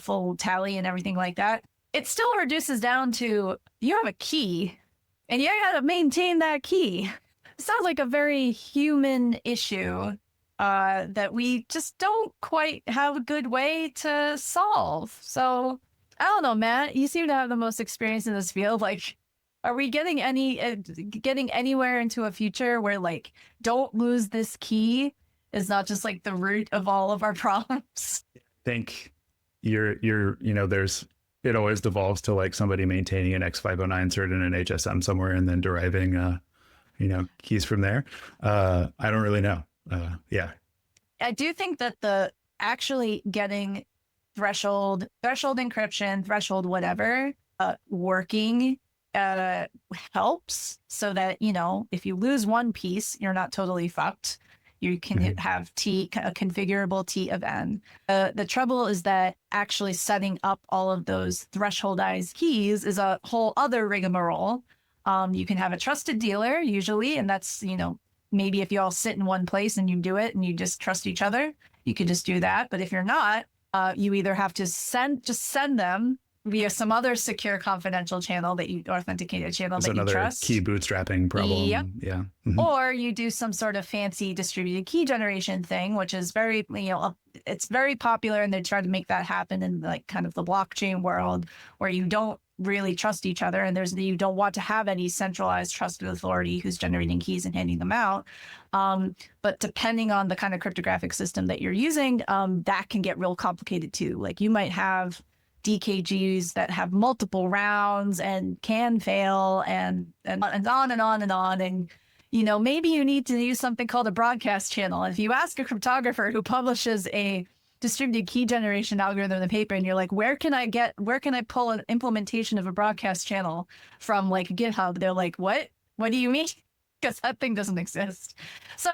full tally and everything like that, it still reduces down to you have a key and you gotta maintain that key. It sounds like a very human issue that we just don't quite have a good way to solve. So I don't know, Matt, you seem to have the most experience in this field. Are we getting anywhere into a future where don't lose this key is not just the root of all of our problems? I think it always devolves to somebody maintaining an X509 cert in an HSM somewhere and then deriving keys from there. I don't really know. Yeah. I do think that the actually getting threshold encryption, threshold whatever, working helps, so that if you lose one piece, you're not totally fucked. You can have a configurable T of n. The trouble is that actually setting up all of those thresholdized keys is a whole other rigmarole. You can have a trusted dealer usually, and that's maybe if you all sit in one place and you do it and you just trust each other, you could just do that. But if you're not, you either have to send them via some other secure confidential channel authenticated channel That's that you another trust. key bootstrapping problem. Yep. Yeah. Mhm. Or you do some sort of fancy distributed key generation thing, which is very, it's very popular, and they try to make that happen in kind of the blockchain world, where you don't really trust each other, and you don't want to have any centralized trusted authority who's generating keys and handing them out. But depending on the kind of cryptographic system that you're using, that can get real complicated too. You might have DKGs that have multiple rounds and can fail, and on and on and on and on. And maybe you need to use something called a broadcast channel. If you ask a cryptographer who publishes a distributed key generation algorithm in the paper, and you're like, where can I pull an implementation of a broadcast channel from like GitHub? They're like, what do you mean? Because that thing doesn't exist. So,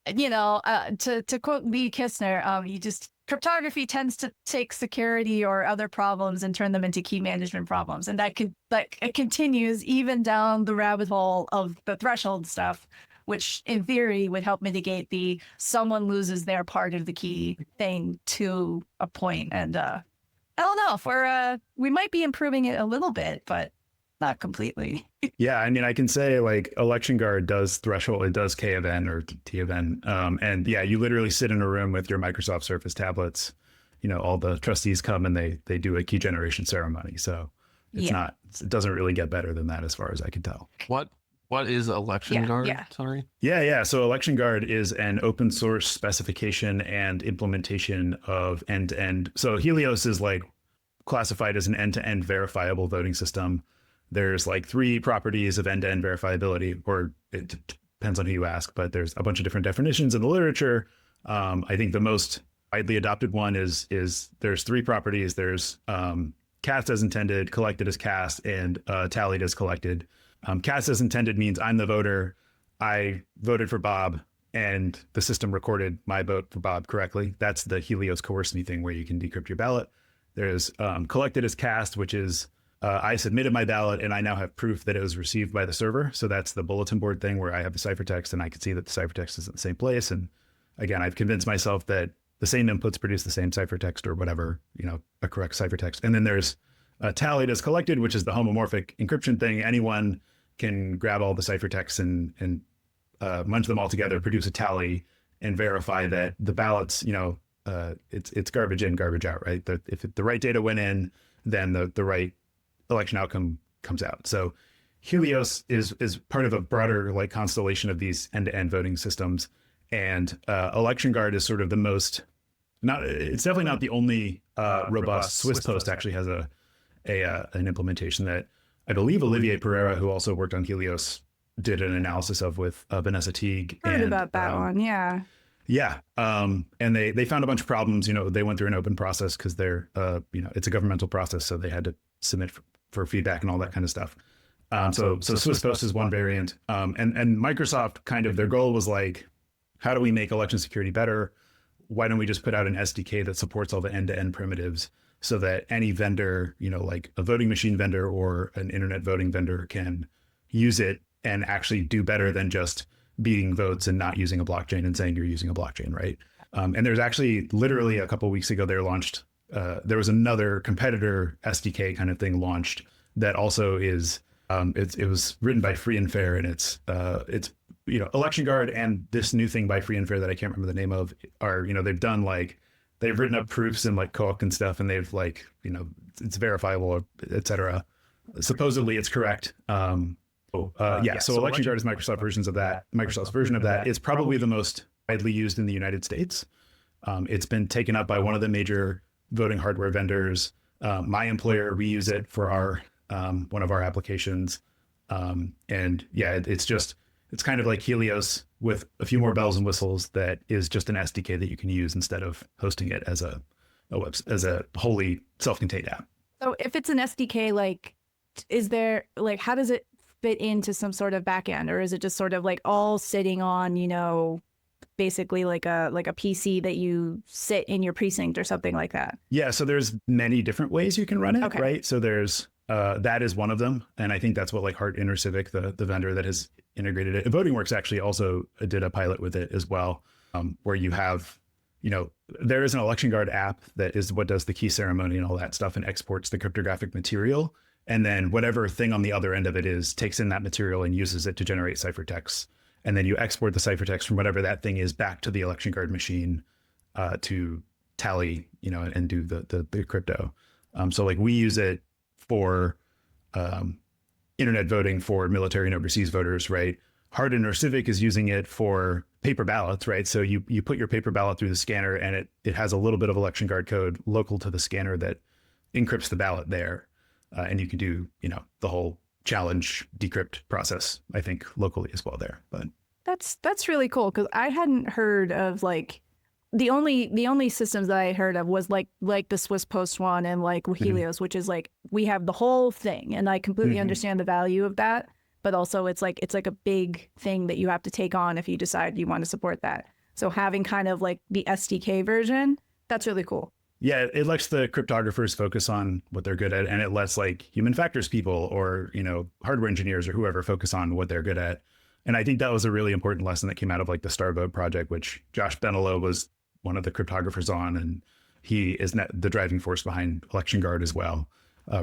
to quote Lee Kistner, cryptography tends to take security or other problems and turn them into key management problems. And it continues even down the rabbit hole of the threshold stuff, which in theory would help mitigate the someone loses their part of the key thing to a point. And I don't know if we might be improving it a little bit, but not completely. Yeah, I mean, I can say like Election Guard does threshold, it does K of N or T of N. And yeah, you literally sit in a room with your Microsoft Surface tablets. All the trustees come and they do a key generation ceremony. So it doesn't really get better than that as far as I can tell. What is Election Guard? Yeah. Sorry. Yeah. So Election Guard is an open source specification and implementation of end-to-end. So Helios is like classified as an end-to-end verifiable voting system. There's like 3 properties of end-to-end verifiability, or it depends on who you ask, but there's a bunch of different definitions in the literature. I think the most widely adopted one is there's 3 properties. There's cast as intended, collected as cast, and tallied as collected. Cast as intended means I'm the voter. I voted for Bob, and the system recorded my vote for Bob correctly. That's the Helios coerce me thing where you can decrypt your ballot. There's collected as cast, which is I submitted my ballot and I now have proof that it was received by the server. So that's the bulletin board thing where I have the ciphertext and I can see that the ciphertext is in the same place. And again, I've convinced myself that the same inputs produce the same ciphertext or whatever, a correct ciphertext. And then there's tallied as collected, which is the homomorphic encryption thing. Anyone can grab all the ciphertexts and munch them all together, produce a tally, and verify that the ballots, it's garbage in, garbage out, right? That if the right data went in, then the right election outcome comes out. So Helios is part of a broader like constellation of these end-to-end voting systems, and Election Guard is sort of the most it's definitely not the only robust. Swiss Post actually has an implementation that I believe Olivier Pereira, who also worked on Helios, did an analysis of with Vanessa Teague. Heard about that one, yeah. Yeah, and they found a bunch of problems. They went through an open process because they're it's a governmental process, so they had to submit for feedback and all that kind of stuff. So Swiss Post is one variant, and Microsoft kind of their goal was like, how do we make election security better? Why don't we just put out an SDK that supports all the end-to-end primitives so that any vendor, like a voting machine vendor or an internet voting vendor, can use it and actually do better than just beating votes and not using a blockchain and saying you're using a blockchain, right? And there's actually literally a couple of weeks ago there was another competitor SDK kind of thing launched that also is it was written by Free and Fair, and it's Election Guard and this new thing by Free and Fair that I can't remember the name of are they've done like they've written up proofs in like Coq and stuff, and they've like it's verifiable, etc. Supposedly it's correct. So Election Guard is Microsoft's version of that is probably the most widely used in the United States. It's been taken up by one of the major voting hardware vendors. My employer, we use it for our one of our applications. It's kind of like Helios with a few more bells and whistles that is just an SDK that you can use instead of hosting it as a wholly self-contained app. So if it's an SDK, like, is there like, how does it fit into some sort of backend, or is it just sort of like all sitting on, basically like a PC that you sit in your precinct or something like that? Yeah. So there's many different ways you can run it, right? So there's that is one of them. And I think that's what like Heart InterCivic, the vendor that has integrated it. And VotingWorks actually also did a pilot with it as well, where you have, there is an Election Guard app that is what does the key ceremony and all that stuff and exports the cryptographic material. And then whatever thing on the other end of it is takes in that material and uses it to generate ciphertext. And then you export the ciphertext from whatever that thing is back to the Election Guard machine to tally, and do the crypto. So like we use it for internet voting for military and overseas voters, right? Heart InterCivic is using it for paper ballots, right? So you put your paper ballot through the scanner, and it has a little bit of Election Guard code local to the scanner that encrypts the ballot there. And you can do, the whole challenge decrypt process, I think, locally as well there. But that's really cool, because I hadn't heard of like the only systems that I heard of was like the Swiss Post one and like Helios, which is like we have the whole thing, and I completely understand the value of that, but also it's like a big thing that you have to take on if you decide you want to support that. So having kind of like the SDK version, that's really cool. Yeah, it lets the cryptographers focus on what they're good at, and it lets like human factors people or, you know, hardware engineers or whoever focus on what they're good at. And I think that was a really important lesson that came out of like the Starvote project, which Josh Benelo was one of the cryptographers on, and he is the driving force behind Election Guard as well,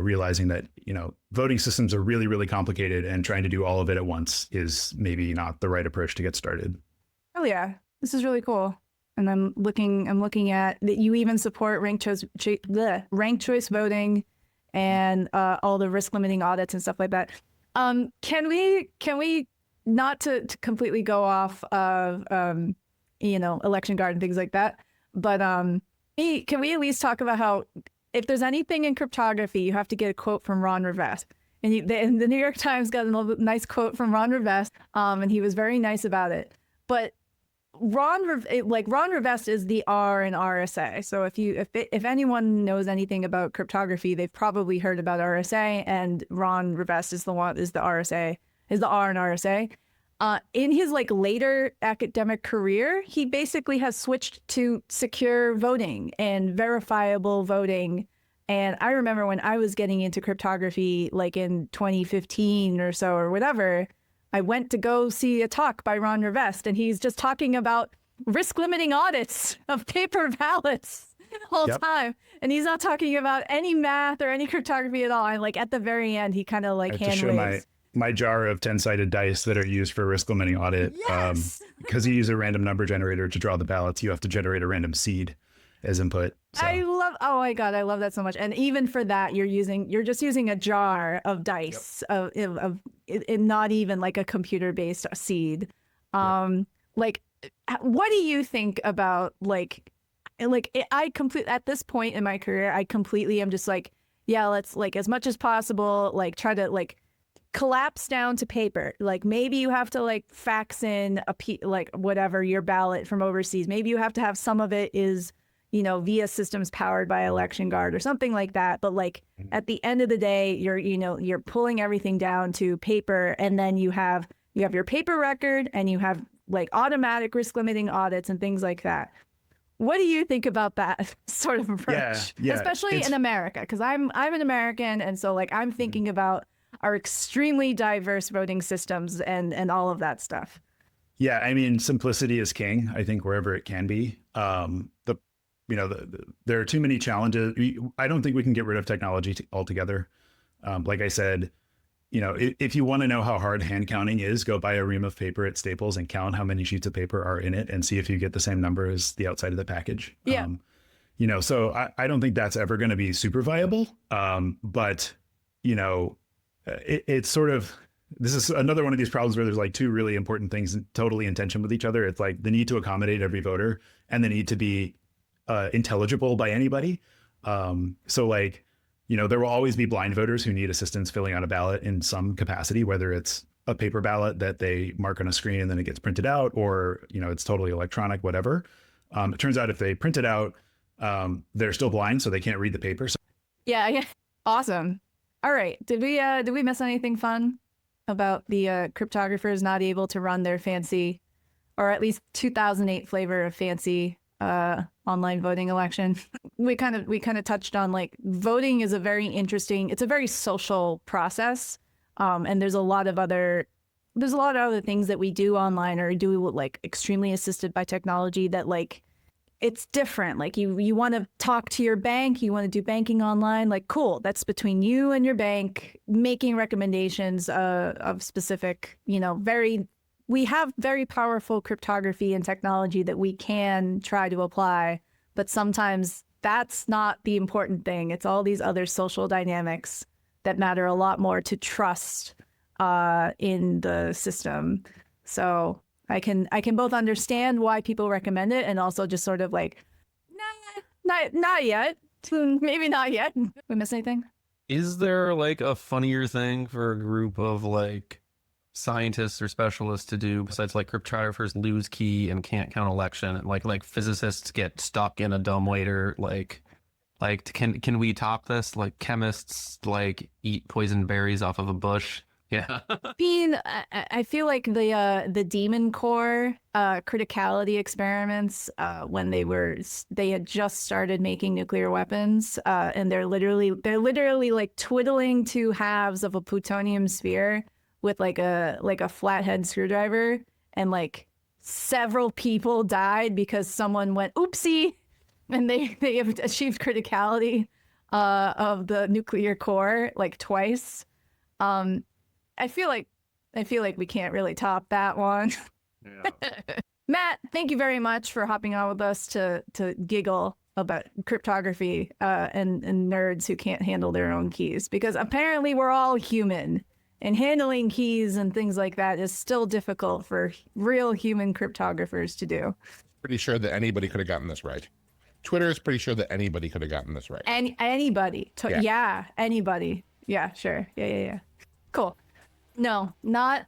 realizing that, you know, voting systems are really, really complicated, and trying to do all of it at once is maybe not the right approach to get started. Oh yeah, this is really cool. And I'm looking at that you even support ranked choice voting and all the risk limiting audits and stuff like that. Can we not to completely go off of you know, Election Guard and things like that, but can we at least talk about how if there's anything in cryptography, you have to get a quote from Ron Rivest. And the New York Times got a nice quote from Ron Rivest, and he was very nice about it. But Ron Rivest is the R in RSA. So if anyone knows anything about cryptography, they've probably heard about RSA, and Ron Rivest is the R in RSA. In his like later academic career, he basically has switched to secure voting and verifiable voting. And I remember when I was getting into cryptography, like in 2015 or so or whatever, I went to go see a talk by Ron Rivest, and he's just talking about risk limiting audits of paper ballots the whole time. And he's not talking about any math or any cryptography at all. And like at the very end, he kind of like hand waves. My jar of 10-sided dice that are used for risk limiting audit. Yes! Because you use a random number generator to draw the ballots, you have to generate a random seed as input. So. Oh my God, I love that so much. And even for that, you're just using a jar of dice of not even like a computer-based seed. Like, what do you think about at this point in my career, I completely am just like, yeah, let's like as much as possible, like try to like collapse down to paper. Like maybe you have to like fax in like whatever your ballot from overseas. Maybe you have to have some of it is, you know, via systems powered by Election Guard or something like that. But like at the end of the day, you're pulling everything down to paper, and then you have your paper record, and you have like automatic risk limiting audits and things like that. What do you think about that sort of approach? Yeah, especially in America, because I'm an American, and so like I'm thinking about our extremely diverse voting systems and all of that stuff. Yeah, I mean, simplicity is king, I think, wherever it can be. There are too many challenges. I don't think we can get rid of technology altogether. Like I said, you know, if you want to know how hard hand counting is, go buy a ream of paper at Staples and count how many sheets of paper are in it and see if you get the same number as the outside of the package. Yeah. You know, so I don't think that's ever going to be super viable. But, you know, it's sort of, this is another one of these problems where there's like two really important things totally in tension with each other. It's like the need to accommodate every voter and the need to be intelligible by anybody. So like, you know, there will always be blind voters who need assistance filling out a ballot in some capacity, whether it's a paper ballot that they mark on a screen and then it gets printed out, or, you know, it's totally electronic, whatever. It turns out if they print it out, they're still blind, so they can't read the paper. So yeah. Awesome. All right. Did we miss anything fun about the cryptographers not able to run their fancy, or at least 2008 flavor of fancy online voting election? We kind of touched on like voting is a very social process, and there's a lot of other things that we do online or do like extremely assisted by technology that like it's different. Like you want to talk to your bank, you want to do banking online, like cool, that's between you and your bank making recommendations of specific, you know, we have very powerful cryptography and technology that we can try to apply, but sometimes that's not the important thing. It's all these other social dynamics that matter a lot more to trust in the system. So I can both understand why people recommend it and also just sort of like, nah, not yet. Maybe not yet. We miss anything? Is there like a funnier thing for a group of like scientists or specialists to do besides like cryptographers lose key and can't count election, and like physicists get stuck in a dumbwaiter? Like can we top this? Like chemists like eat poison berries off of a bush. Yeah. I feel like the Demon Core criticality experiments when they had just started making nuclear weapons and they're literally like twiddling two halves of a plutonium sphere with like a flathead screwdriver, and like several people died because someone went oopsie, and they have achieved criticality of the nuclear core like twice. I feel like we can't really top that one. Yeah. Matt, thank you very much for hopping on with us to giggle about cryptography and nerds who can't handle their own keys, because apparently we're all human, and handling keys and things like that is still difficult for real human cryptographers to do. Pretty sure that anybody could have gotten this right. Twitter is pretty sure that anybody could have gotten this right. Anybody. Yeah. Yeah, anybody. Yeah, sure. Yeah. Cool. No, not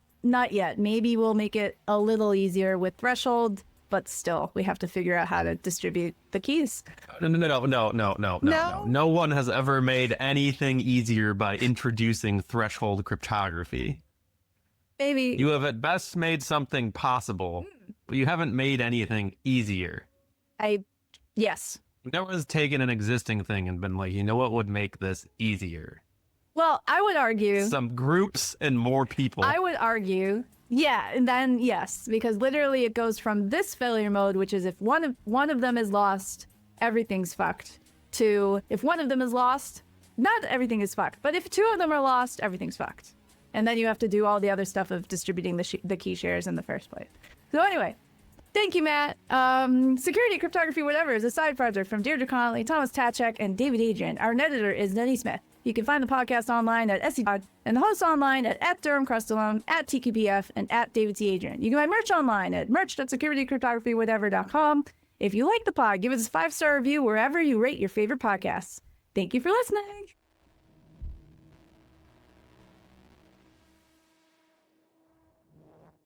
yet. Maybe we'll make it a little easier with threshold, but still, we have to figure out how to distribute the keys. No. No one has ever made anything easier by introducing threshold cryptography. Maybe. You have at best made something possible, but you haven't made anything easier. Yes. No one's taken an existing thing and been like, you know what would make this easier? Well, I would argue Some groups and more people. I would argue, yeah, and then yes, because literally it goes from this failure mode, which is if one of them is lost, everything's fucked, to if one of them is lost, not everything is fucked, but if two of them are lost, everything's fucked. And then you have to do all the other stuff of distributing the key shares in the first place. So anyway, thank you, Matt. Security, Cryptography, Whatever is a side project from Deirdre Connolly, Thomas Tatchak, and David Adrian. Our editor is Nettie Smith. You can find the podcast online at SCPod and the hosts online at Durham Crustalone, at TQPF, and at David C. Adrian. You can buy merch online at merch.securitycryptographywhatever.com. If you like the pod, give us a 5-star review wherever you rate your favorite podcasts. Thank you for listening.